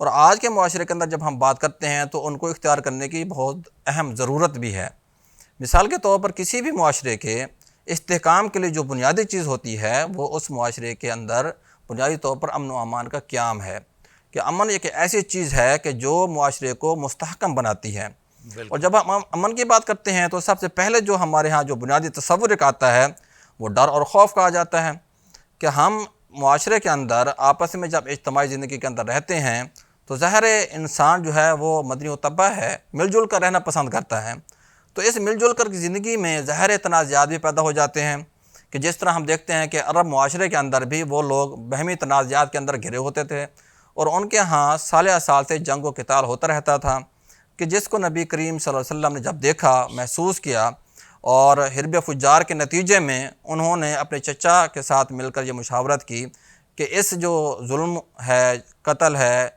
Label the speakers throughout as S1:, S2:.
S1: اور آج کے معاشرے کے اندر جب ہم بات کرتے ہیں تو ان کو اختیار کرنے کی بہت اہم ضرورت بھی ہے۔ مثال کے طور پر کسی بھی معاشرے کے استحکام کے لیے جو بنیادی چیز ہوتی ہے وہ اس معاشرے کے اندر بنیادی طور پر امن و امان کا قیام ہے، کہ امن ایک ایسی چیز ہے کہ جو معاشرے کو مستحکم بناتی ہے۔ اور جب ہم امن کی بات کرتے ہیں تو سب سے پہلے جو ہمارے ہاں جو بنیادی تصور ایک آتا ہے وہ ڈر اور خوف کا آ جاتا ہے، کہ ہم معاشرے کے اندر آپس میں جب اجتماعی زندگی کے اندر رہتے ہیں تو ظاہر انسان جو ہے وہ مدنی و طبع ہے، مل جل کر رہنا پسند کرتا ہے۔ تو اس مل جل کر کی زندگی میں ظاہر تنازعات بھی پیدا ہو جاتے ہیں، کہ جس طرح ہم دیکھتے ہیں کہ عرب معاشرے کے اندر بھی وہ لوگ باہمی تنازعات کے اندر گھرے ہوتے تھے، اور ان کے ہاں سالیہ سال سے جنگ و قتال ہوتا رہتا تھا، کہ جس کو نبی کریم صلی اللہ علیہ وسلم نے جب دیکھا، محسوس کیا، اور حرب فجار کے نتیجے میں انہوں نے اپنے چچا کے ساتھ مل کر یہ مشاورت کی کہ اس جو ظلم ہے، قتل ہے،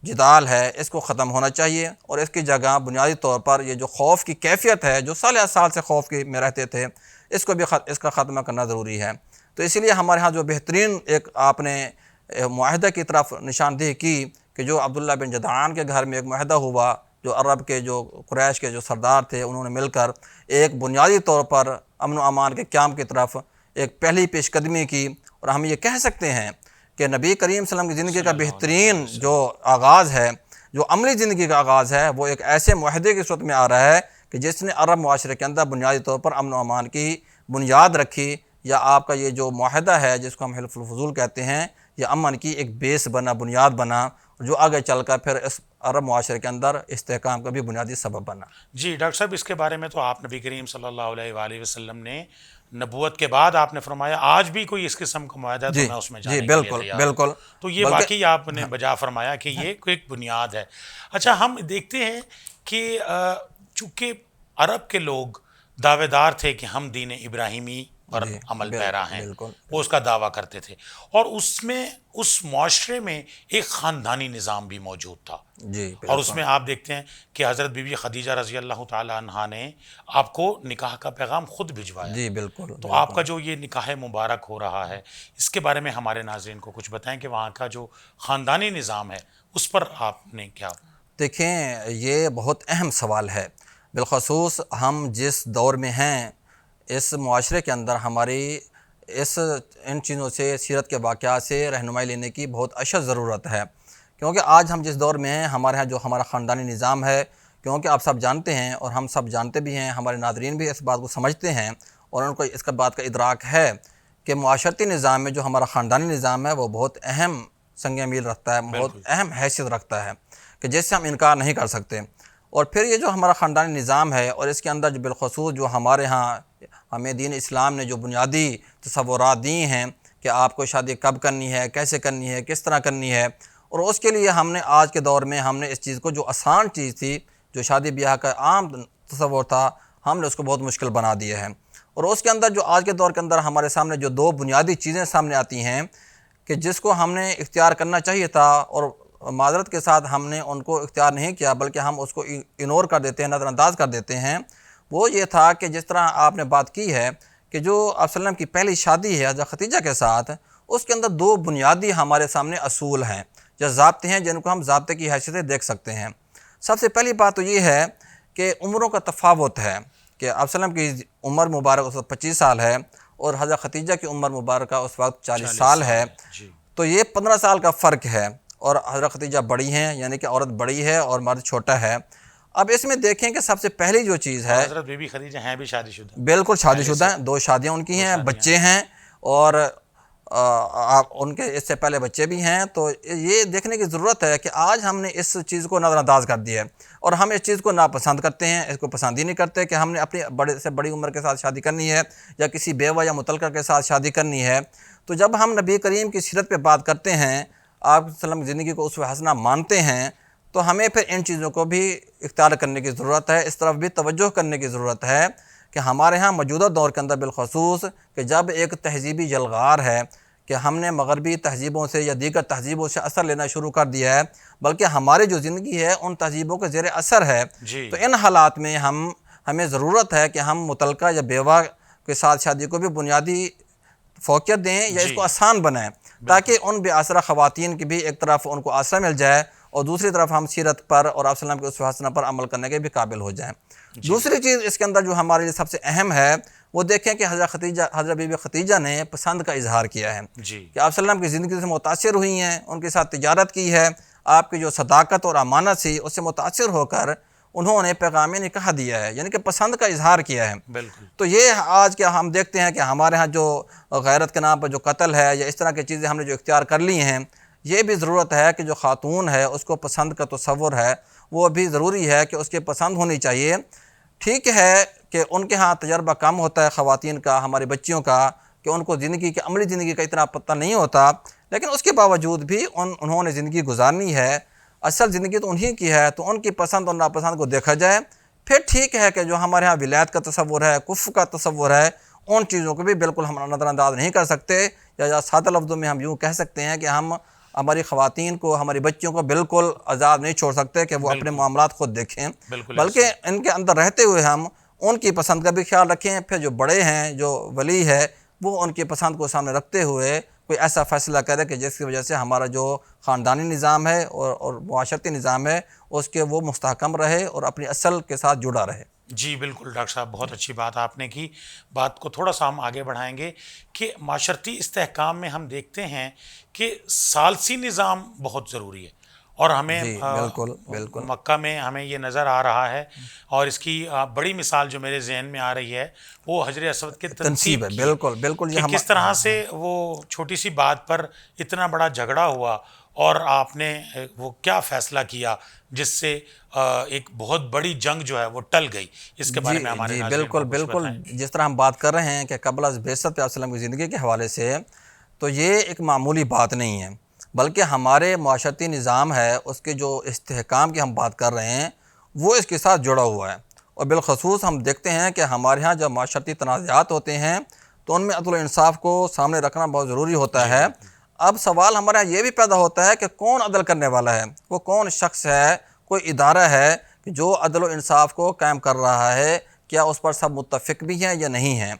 S1: جدال ہے، اس کو ختم ہونا چاہیے، اور اس کی جگہ بنیادی طور پر یہ جو خوف کی کیفیت ہے، جو سالیہ سال سے خوف میں رہتے تھے، اس کو بھی اس کا خاتمہ کرنا ضروری ہے۔ تو اسی لیے ہمارے ہاں جو بہترین ایک آپ نے معاہدہ کی طرف نشاندہی کی کہ جو عبداللہ بن جدعان کے گھر میں ایک معاہدہ ہوا، جو عرب کے جو قریش کے جو سردار تھے انہوں نے مل کر ایک بنیادی طور پر امن و امان کے قیام کی طرف ایک پہلی پیش قدمی کی، اور ہم یہ کہہ سکتے ہیں کہ نبی کریم صلی اللہ علیہ وسلم کی زندگی کا بہترین جو آغاز ہے، جو عملی زندگی کا آغاز ہے، وہ ایک ایسے معاہدے کی صورت میں آ رہا ہے کہ جس نے عرب معاشرے کے اندر بنیادی طور پر امن و امان کی بنیاد رکھی، یا آپ کا یہ جو معاہدہ ہے جس کو ہم حلف الفضول کہتے ہیں، یہ امن کی ایک بیس بنا، بنیاد بنا، جو آگے چل کر پھر اس عرب معاشرے کے اندر استحکام کا بھی بنیادی سبب بنا۔
S2: جی ڈاکٹر صاحب، اس کے بارے میں تو آپ نبی کریم صلی اللہ علیہ وآلہ وسلم نے نبوت کے بعد آپ نے فرمایا آج بھی کوئی اس قسم کا معاہدہ ہے تو میں اس میں جانے کے لیے
S1: بالکل
S2: تیار ہوں۔
S1: بالکل،
S2: تو یہ واقعی آپ نے بجا فرمایا کہ یہ ایک بنیاد ہے۔ اچھا، ہم دیکھتے ہیں کہ چونکہ عرب کے لوگ دعوے دار تھے کہ ہم دین ابراہیمی پر عمل پیرا ہیں، وہ اس کا دعویٰ کرتے تھے، اور اس میں اس معاشرے میں ایک خاندانی نظام بھی موجود تھا، اور اس میں آپ دیکھتے ہیں کہ حضرت بی بی خدیجہ رضی اللہ تعالی عنہا نے آپ کو نکاح کا پیغام خود بھجوایا۔
S1: جی بالکل۔
S2: تو آپ کا جو یہ نکاح مبارک ہو رہا ہے، اس کے بارے میں ہمارے ناظرین کو کچھ بتائیں کہ وہاں کا جو خاندانی نظام ہے اس پر آپ نے کیا؟
S1: دیکھیں، یہ بہت اہم سوال ہے، بالخصوص ہم جس دور میں ہیں اس معاشرے کے اندر ہماری ان چیزوں سے، سیرت کے واقعات سے رہنمائی لینے کی بہت اشد ضرورت ہے، کیونکہ آج ہم جس دور میں ہیں ہمارے ہاں جو ہمارا خاندانی نظام ہے، کیونکہ آپ سب جانتے ہیں اور ہم سب جانتے بھی ہیں، ہمارے ناظرین بھی اس بات کو سمجھتے ہیں اور ان کو اس کا بات کا ادراک ہے کہ معاشرتی نظام میں جو ہمارا خاندانی نظام ہے وہ بہت اہم سنگ میل رکھتا ہے، بہت اہم حیثیت رکھتا ہے، کہ جس سے ہم انکار نہیں کر سکتے۔ اور پھر یہ جو ہمارا خاندانی نظام ہے اور اس کے اندر جو بالخصوص جو ہمارے ہاں ہمیں دین اسلام نے جو بنیادی تصورات دی ہیں کہ آپ کو شادی کب کرنی ہے، کیسے کرنی ہے، کس طرح کرنی ہے، اور اس کے لیے ہم نے آج کے دور میں ہم نے اس چیز کو، جو آسان چیز تھی، جو شادی بیاہ کا عام تصور تھا، ہم نے اس کو بہت مشکل بنا دیا ہے۔ اور اس کے اندر جو آج کے دور کے اندر ہمارے سامنے جو دو بنیادی چیزیں سامنے آتی ہیں کہ جس کو ہم نے اختیار کرنا چاہیے تھا اور معذرت کے ساتھ ہم نے ان کو اختیار نہیں کیا بلکہ ہم اس کو اگنور کر دیتے ہیں، نظر انداز کر دیتے ہیں، وہ یہ تھا کہ جس طرح آپ نے بات کی ہے کہ جو آپ صلی اللہ علیہ وسلم کی پہلی شادی ہے حضرت خدیجہ کے ساتھ، اس کے اندر دو بنیادی ہمارے سامنے اصول ہیں یا ضابطے ہیں جن کو ہم ضابطے کی حیثیت سے دیکھ سکتے ہیں۔ سب سے پہلی بات تو یہ ہے کہ عمروں کا تفاوت ہے، کہ آپ صلی اللہ علیہ وسلم کی عمر مبارک اس وقت 25 سال ہے اور حضرت خدیجہ کی عمر مبارکہ اس وقت 40 سال ہے، تو یہ 15 سال کا فرق ہے، اور حضرت خدیجہ بڑی ہیں، یعنی کہ عورت بڑی ہے اور مرد چھوٹا ہے۔ اب اس میں دیکھیں کہ سب سے پہلی جو چیز ہے،
S2: حضرت بی بی خدیجہ ہیں بھی شادی شدہ،
S1: بالکل شادی شدہ ہیں، 2 شادیاں ان کی ہیں، بچے ہیں، اور ان کے اس سے پہلے بچے بھی ہیں۔ تو یہ دیکھنے کی ضرورت ہے کہ آج ہم نے اس چیز کو نظر انداز کر دیا ہے اور ہم اس چیز کو ناپسند کرتے ہیں، اس کو پسند ہی نہیں کرتے کہ ہم نے اپنی بڑے سے بڑی عمر کے ساتھ شادی کرنی ہے یا کسی بیوہ یا متعلقہ کے ساتھ شادی کرنی ہے۔ تو جب ہم نبی کریم کی سیرت پہ بات کرتے ہیں، آپ صلی اللہ علیہ وسلم کی زندگی کو اسوہ حسنہ مانتے ہیں، تو ہمیں پھر ان چیزوں کو بھی اختیار کرنے کی ضرورت ہے، اس طرف بھی توجہ کرنے کی ضرورت ہے کہ ہمارے ہاں موجودہ دور کے اندر بالخصوص کہ جب ایک تہذیبی جلغار ہے کہ ہم نے مغربی تہذیبوں سے یا دیگر تہذیبوں سے اثر لینا شروع کر دیا ہے، بلکہ ہماری جو زندگی ہے ان تہذیبوں کے زیر اثر ہے، تو ان حالات میں ہمیں ضرورت ہے کہ ہم متعلقہ یا بیوہ کے ساتھ شادی کو بھی بنیادی فوقیت دیں یا اس کو آسان بنائیں، تاکہ ان بے آسرا خواتین کی بھی ایک طرف ان کو آسرا مل جائے اور دوسری طرف ہم سیرت پر اور آپ صلی اللہ علیہ وسلم کے اسوہ حسنہ پر عمل کرنے کے بھی قابل ہو جائیں۔ دوسری چیز اس کے اندر جو ہمارے لیے سب سے اہم ہے وہ دیکھیں کہ حضرت بی بی خدیجہ نے پسند کا اظہار کیا ہے
S2: جی
S1: کہ آپ صلی اللہ علیہ وسلم کی زندگی سے متاثر ہوئی ہیں، ان کے ساتھ تجارت کی ہے، آپ کی جو صداقت اور امانت تھی اس سے متاثر ہو کر انہوں نے پیغام نکاح دیا ہے، یعنی کہ پسند کا اظہار کیا ہے۔
S2: بالکل
S1: تو یہ آج کیا ہم دیکھتے ہیں کہ ہمارے ہاں جو غیرت کے نام پر جو قتل ہے یا اس طرح کی چیزیں ہم نے جو اختیار کر لی ہیں، یہ بھی ضرورت ہے کہ جو خاتون ہے اس کو پسند کا تصور ہے وہ بھی ضروری ہے کہ اس کے پسند ہونی چاہیے۔ ٹھیک ہے کہ ان کے ہاں تجربہ کم ہوتا ہے خواتین کا، ہماری بچیوں کا، کہ ان کو زندگی کی عملی زندگی کا اتنا پتہ نہیں ہوتا، لیکن اس کے باوجود بھی انہوں نے زندگی گزارنی ہے، اصل زندگی تو انہی کی ہے، تو ان کی پسند اور ناپسند کو دیکھا جائے۔ پھر ٹھیک ہے کہ جو ہمارے ہاں ولایت کا تصور ہے، کفر کا تصور ہے، ان چیزوں کو بھی بالکل ہم نظر انداز نہیں کر سکتے، یا سادہ لفظوں میں ہم یوں کہہ سکتے ہیں کہ ہم ہماری خواتین کو، ہماری بچیوں کو بالکل آزاد نہیں چھوڑ سکتے کہ وہ اپنے معاملات خود دیکھیں،
S2: بالکل
S1: بلکہ ان کے اندر رہتے ہوئے ہم ان کی پسند کا بھی خیال رکھیں۔ پھر جو بڑے ہیں، جو ولی ہے، وہ ان کی پسند کو سامنے رکھتے ہوئے کوئی ایسا فیصلہ کرے کہ جس کی وجہ سے ہمارا جو خاندانی نظام ہے اور معاشرتی نظام ہے اس کے وہ مستحکم رہے اور اپنی اصل کے ساتھ جڑا رہے۔
S2: جی بالکل ڈاکٹر صاحب، بہت اچھی بات آپ نے کی۔ بات کو تھوڑا سا ہم آگے بڑھائیں گے کہ معاشرتی استحکام میں ہم دیکھتے ہیں کہ ثالثی نظام بہت ضروری ہے، اور ہمیں
S1: جی بالکل بالکل
S2: مکہ میں ہمیں یہ نظر آ رہا ہے، اور اس کی بڑی مثال جو میرے ذہن میں آ رہی ہے وہ حجر اسود کے
S1: تنصیب ہے۔
S2: کی،
S1: بالکل بالکل یہ
S2: کہ کس طرح سے وہ چھوٹی سی بات پر اتنا بڑا جھگڑا ہوا، اور آپ نے وہ کیا فیصلہ کیا جس سے ایک بہت بڑی جنگ جو ہے وہ ٹل گئی۔ اس کے بارے میں ہمارے
S1: جی
S2: ناظرین
S1: بالکل
S2: کو کچھ
S1: بالکل
S2: بتائیں۔
S1: جس طرح ہم بات کر رہے ہیں کہ قبل از بعثت پہ آپ صلی اللہ علیہ وسلم کی زندگی کے حوالے سے، تو یہ ایک معمولی بات نہیں ہے، بلکہ ہمارے معاشرتی نظام ہے اس کے جو استحکام کی ہم بات کر رہے ہیں وہ اس کے ساتھ جڑا ہوا ہے۔ اور بالخصوص ہم دیکھتے ہیں کہ ہمارے ہاں جب معاشرتی تنازعات ہوتے ہیں تو ان میں عدل و انصاف کو سامنے رکھنا بہت ضروری ہوتا ہے۔ اب سوال ہمارے یہاں یہ بھی پیدا ہوتا ہے کہ کون عدل کرنے والا ہے، وہ کون شخص ہے، کوئی ادارہ ہے کہ جو عدل و انصاف کو قائم کر رہا ہے، کیا اس پر سب متفق بھی ہیں یا نہیں ہیں۔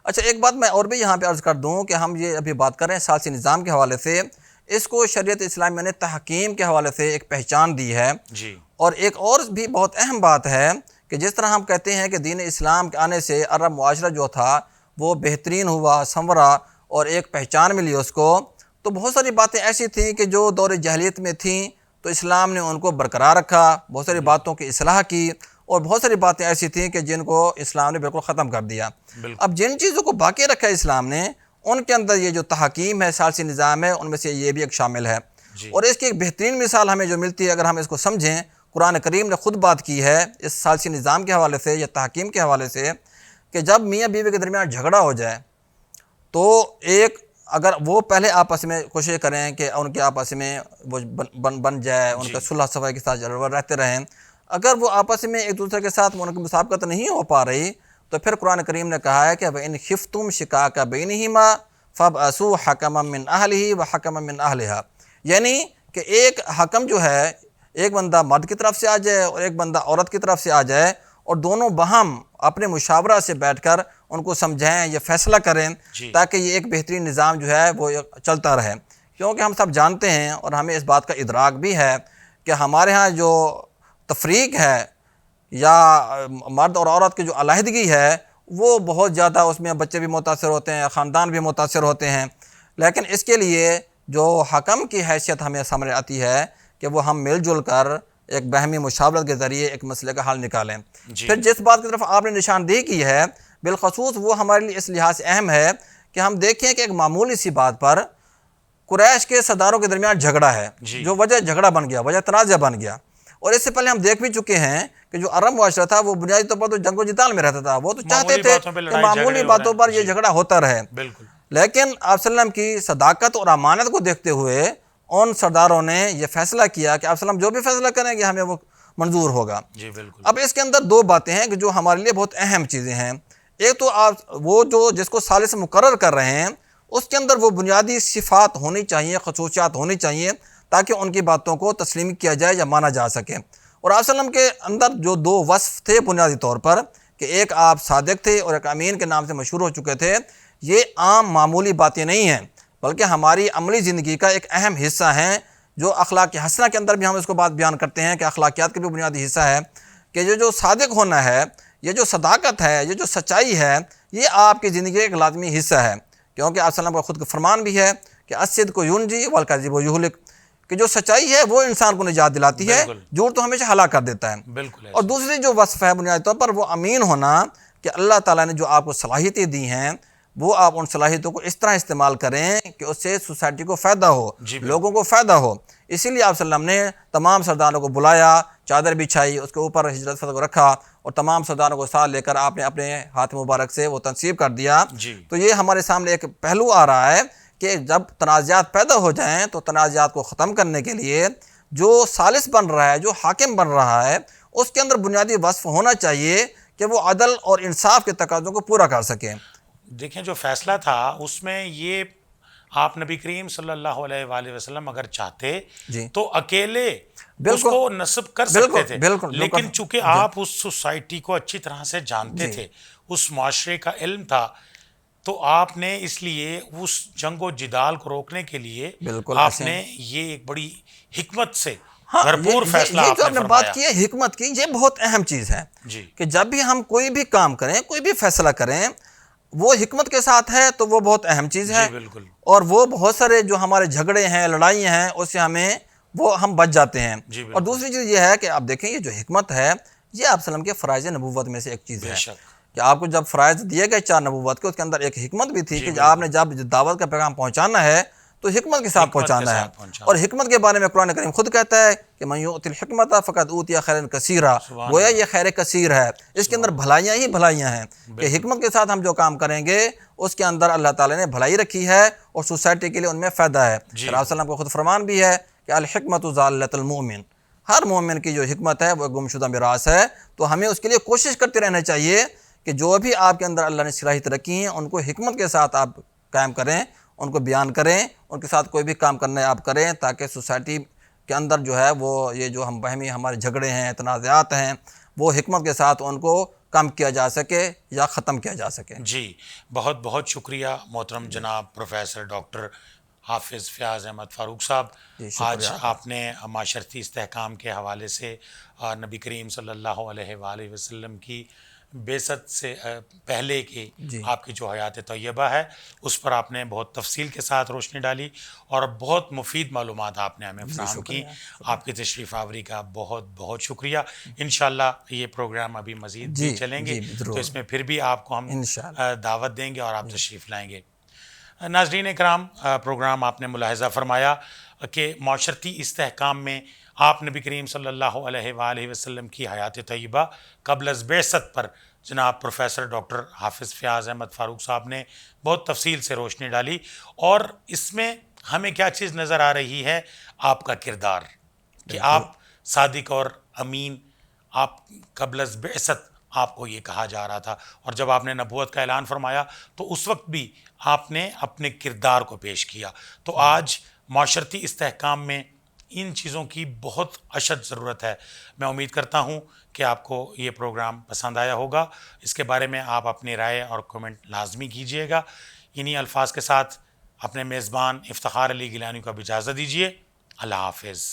S1: اچھا ایک بات میں اور بھی یہاں پہ عرض کر دوں کہ ہم یہ ابھی بات کر رہے ہیں ثالثی نظام کے حوالے سے، اس کو شریعت اسلامیہ نے تحکیم کے حوالے سے ایک پہچان دی ہے۔
S2: جی
S1: اور ایک اور بھی بہت اہم بات ہے کہ جس طرح ہم کہتے ہیں کہ دین اسلام کے آنے سے عرب معاشرہ جو تھا وہ بہترین ہوا، سنورا اور ایک پہچان ملی اس کو، تو بہت ساری باتیں ایسی تھیں کہ جو دور جاہلیت میں تھیں تو اسلام نے ان کو برقرار رکھا، بہت ساری باتوں کی اصلاح کی، اور بہت ساری باتیں ایسی تھیں کہ جن کو اسلام نے بالکل ختم کر دیا۔ اب جن چیزوں کو باقی رکھا ہے اسلام نے، ان کے اندر یہ جو تحکیم ہے، ثالثی نظام ہے، ان میں سے یہ بھی ایک شامل ہے۔ اور اس کی ایک بہترین مثال ہمیں جو ملتی ہے اگر ہم اس کو سمجھیں، قرآن کریم نے خود بات کی ہے اس ثالثی نظام کے حوالے سے یا تحکیم کے حوالے سے، کہ جب میاں بیوی کے درمیان جھگڑا ہو جائے تو اگر وہ پہلے آپس میں کوشش کریں کہ ان کے آپس میں وہ بن جائے، ان کا صلح صفائی کے ساتھ رہتے رہیں، اگر وہ آپس میں ایک دوسرے کے ساتھ ان کی مسابقت نہیں ہو پا رہی تو پھر قرآن کریم نے کہا ہے کہ وَإِنْ خِفْتُمْ شِقَاقَ بَيْنِهِمَا فَابْعَثُوا حَكَمًا مِّنْ أَهْلِهِ وَحَكَمًا مِّنْ أَهْلِهَا، یعنی کہ ایک حکم جو ہے ایک بندہ مرد کی طرف سے آ جائے اور ایک بندہ عورت کی طرف سے آ جائے، اور دونوں باہم اپنے مشاورہ سے بیٹھ کر ان کو سمجھائیں یا فیصلہ کریں تاکہ یہ ایک بہترین نظام جو ہے وہ چلتا رہے۔ کیونکہ ہم سب جانتے ہیں اور ہمیں اس بات کا ادراک بھی ہے کہ ہمارے ہاں جو تفریق ہے یا مرد اور عورت کی جو علیحدگی ہے وہ بہت زیادہ، اس میں بچے بھی متاثر ہوتے ہیں، خاندان بھی متاثر ہوتے ہیں، لیکن اس کے لیے جو حکم کی حیثیت ہمیں سامنے آتی ہے کہ وہ ہم مل جل کر ایک باہمی مشاورت کے ذریعے ایک مسئلے کا حل نکالیں۔ پھر جس بات کی طرف آپ نے نشاندہی کی ہے بالخصوص وہ ہمارے لیے اس لحاظ سے اہم ہے کہ ہم دیکھیں کہ ایک معمولی سی بات پر قریش کے سرداروں کے درمیان جھگڑا ہے، جو وجہ جھگڑا بن گیا، وجہ تنازع بن گیا، اور اس سے پہلے ہم دیکھ بھی چکے ہیں کہ جو عرب معاشرہ تھا وہ بنیادی طور پر تو جنگ و جدال میں رہتا تھا، وہ تو چاہتے تھے کہ معمولی باتوں پر یہ جھگڑا ہوتا رہے، لیکن آپ صلی اللہ علیہ وسلم کی صداقت اور امانت کو دیکھتے ہوئے ان سرداروں نے یہ فیصلہ کیا کہ آپ صلی اللہ علیہ وسلم جو بھی فیصلہ کریں گے ہمیں وہ منظور ہوگا۔ اب اس کے اندر دو باتیں ہیں کہ جو ہمارے لیے بہت اہم چیزیں ہیں۔ ایک تو آپ وہ جو جس کو ثالث مقرر کر رہے ہیں اس کے اندر وہ بنیادی صفات ہونی چاہیے، خصوصیات ہونی چاہیے تاکہ ان کی باتوں کو تسلیم کیا جائے یا مانا جا سکے۔ اور آپ صلی اللہ علیہ وسلم کے اندر جو دو وصف تھے بنیادی طور پر کہ ایک آپ صادق تھے اور ایک امین کے نام سے مشہور ہو چکے تھے، یہ عام معمولی باتیں نہیں ہیں بلکہ ہماری عملی زندگی کا ایک اہم حصہ ہیں جو اخلاق حسنہ کے اندر بھی ہم اس کو بات بیان کرتے ہیں کہ اخلاقیات کا بھی بنیادی حصہ ہے کہ یہ جو صادق ہونا ہے، یہ جو صداقت ہے، یہ جو سچائی ہے، یہ آپ کی زندگی کا ایک لازمی حصہ ہے، کیونکہ آپ صلی اللہ علیہ وسلم کا خود کا فرمان بھی ہے کہ الصدق ینجی والکذب یہلک، کہ جو سچائی ہے وہ انسان کو نجات دلاتی ہے، جھوٹ تو ہمیشہ ہلاک کر دیتا ہے۔
S2: بالکل
S1: اور دوسری جو وصف ہے بنیادی طور پر وہ امین ہونا، کہ اللہ تعالیٰ نے جو آپ کو صلاحیتیں دی ہیں وہ آپ ان صلاحیتوں کو اس طرح استعمال کریں کہ اس سے سوسائٹی کو فائدہ ہو، لوگوں کو فائدہ ہو۔ اسی لیے آپ صلی اللہ علیہ وسلم نے تمام سرداروں کو بلایا، چادر بچھائی، اس کے اوپر ہجرت فتح کو رکھا اور تمام سرداروں کو ساتھ لے کر آپ نے اپنے ہاتھ مبارک سے وہ تنصیب کر دیا۔ تو یہ ہمارے سامنے ایک پہلو آ رہا ہے کہ جب تنازعات پیدا ہو جائیں تو تنازعات کو ختم کرنے کے لیے جو ثالث بن رہا ہے، جو حاکم بن رہا ہے، اس کے اندر بنیادی وصف ہونا چاہیے کہ وہ عدل اور انصاف کے تقاضوں کو پورا کر سکیں۔
S2: دیکھیں جو فیصلہ تھا اس میں یہ آپ نبی کریم صلی اللہ علیہ وآلہ وسلم اگر چاہتے تو اکیلے اس کو نصب کر سکتے تھے، لیکن چونکہ آپ اس سوسائٹی کو اچھی طرح سے جانتے تھے، اس معاشرے کا علم تھا، تو آپ نے اس لیے اس جنگ و جدال کو روکنے کے لیے آپ نے یہ ایک بڑی حکمت سے بھرپور فیصلہ
S1: یہ
S2: آپ
S1: جو
S2: نے
S1: آپ نے
S2: فرمایا۔
S1: بات کی ہے حکمت کی، یہ بہت اہم چیز ہے کہ جب بھی ہم کوئی بھی کام کریں، کوئی بھی فیصلہ کریں، وہ حکمت کے ساتھ ہے تو وہ بہت اہم چیز ہے، اور وہ بہت سارے جو ہمارے جھگڑے ہیں، لڑائیاں ہیں، اس سے ہم بچ جاتے ہیں۔ اور دوسری چیز یہ ہے کہ آپ دیکھیں یہ جو حکمت ہے یہ آپ وسلم کے فرائض نبوت میں سے ایک چیز ہے کہ آپ کو جب فرائض دیے گئے 4 نبوت کے، اس کے اندر ایک حکمت بھی تھی کہ آپ نے جب دعوت کا پیغام پہنچانا ہے تو حکمت کے ساتھ پہنچانا ہے، اور حکمت کے بارے میں قرآن کریم خود کہتا ہے کہ من یؤت الحکمۃ فقد اوتی خیرا کثیرا، گویا یہ خیر کثیر ہے، اس کے اندر بھلائیاں ہی بھلائیاں ہیں کہ حکمت کے ساتھ ہم جو کام کریں گے اس کے اندر اللہ تعالیٰ نے بھلائی رکھی ہے اور سوسائٹی کے لیے ان میں فائدہ ہے۔ پھر آپ صلی اللہ علیہ وسلم کو خود فرمان بھی ہے کہ الحکمت ضالۃ المؤمن، ہر مومن کی جو حکمت ہے وہ گمشدہ میراث ہے، تو ہمیں اس کے لیے کوشش کرتے رہنا چاہیے کہ جو بھی آپ کے اندر اللہ نے صلاحیت رکھی ہیں ان کو حکمت کے ساتھ آپ قائم کریں، ان کو بیان کریں، ان کے ساتھ کوئی بھی کام کرنا ہے آپ کریں، تاکہ سوسائٹی کے اندر جو ہے وہ یہ جو ہم باہمی ہمارے جھگڑے ہیں، تنازعات ہیں، وہ حکمت کے ساتھ ان کو کم کیا جا سکے یا ختم کیا جا سکے۔
S2: جی بہت بہت شکریہ محترم جناب پروفیسر ڈاکٹر حافظ فیاض احمد فاروق صاحب، آج آپ نے معاشرتی استحکام کے حوالے سے نبی کریم صلی اللہ علیہ وآلہ وسلم کی بعثت سے پہلے کی آپ کی جو حیات طیبہ ہے اس پر آپ نے بہت تفصیل کے ساتھ روشنی ڈالی اور بہت مفید معلومات آپ نے ہمیں فراہم کی۔ آپ کی تشریف آوری کا بہت بہت شکریہ۔ انشاءاللہ یہ پروگرام ابھی مزید بھی چلیں گے تو اس میں پھر بھی آپ کو ہم دعوت دیں گے اور آپ تشریف لائیں گے۔ ناظرین اکرام، پروگرام آپ نے ملاحظہ فرمایا کہ معاشرتی استحکام میں آپ نبی کریم صلی اللہ علیہ وآلہ وسلم کی حیات طیبہ قبل از بعثت پر جناب پروفیسر ڈاکٹر حافظ فیاض احمد فاروق صاحب نے بہت تفصیل سے روشنی ڈالی، اور اس میں ہمیں کیا چیز نظر آ رہی ہے؟ آپ کا کردار، کہ آپ صادق اور امین، آپ قبل از بعثت آپ کو یہ کہا جا رہا تھا، اور جب آپ نے نبوت کا اعلان فرمایا تو اس وقت بھی آپ نے اپنے کردار کو پیش کیا۔ تو آج معاشرتی استحکام میں ان چیزوں کی بہت اشد ضرورت ہے۔ میں امید کرتا ہوں کہ آپ کو یہ پروگرام پسند آیا ہوگا۔ اس کے بارے میں آپ اپنی رائے اور کمنٹ لازمی کیجیے گا۔ انہی الفاظ کے ساتھ اپنے میزبان افتخار علی گیلانی کو اب اجازت دیجیے۔ اللہ حافظ۔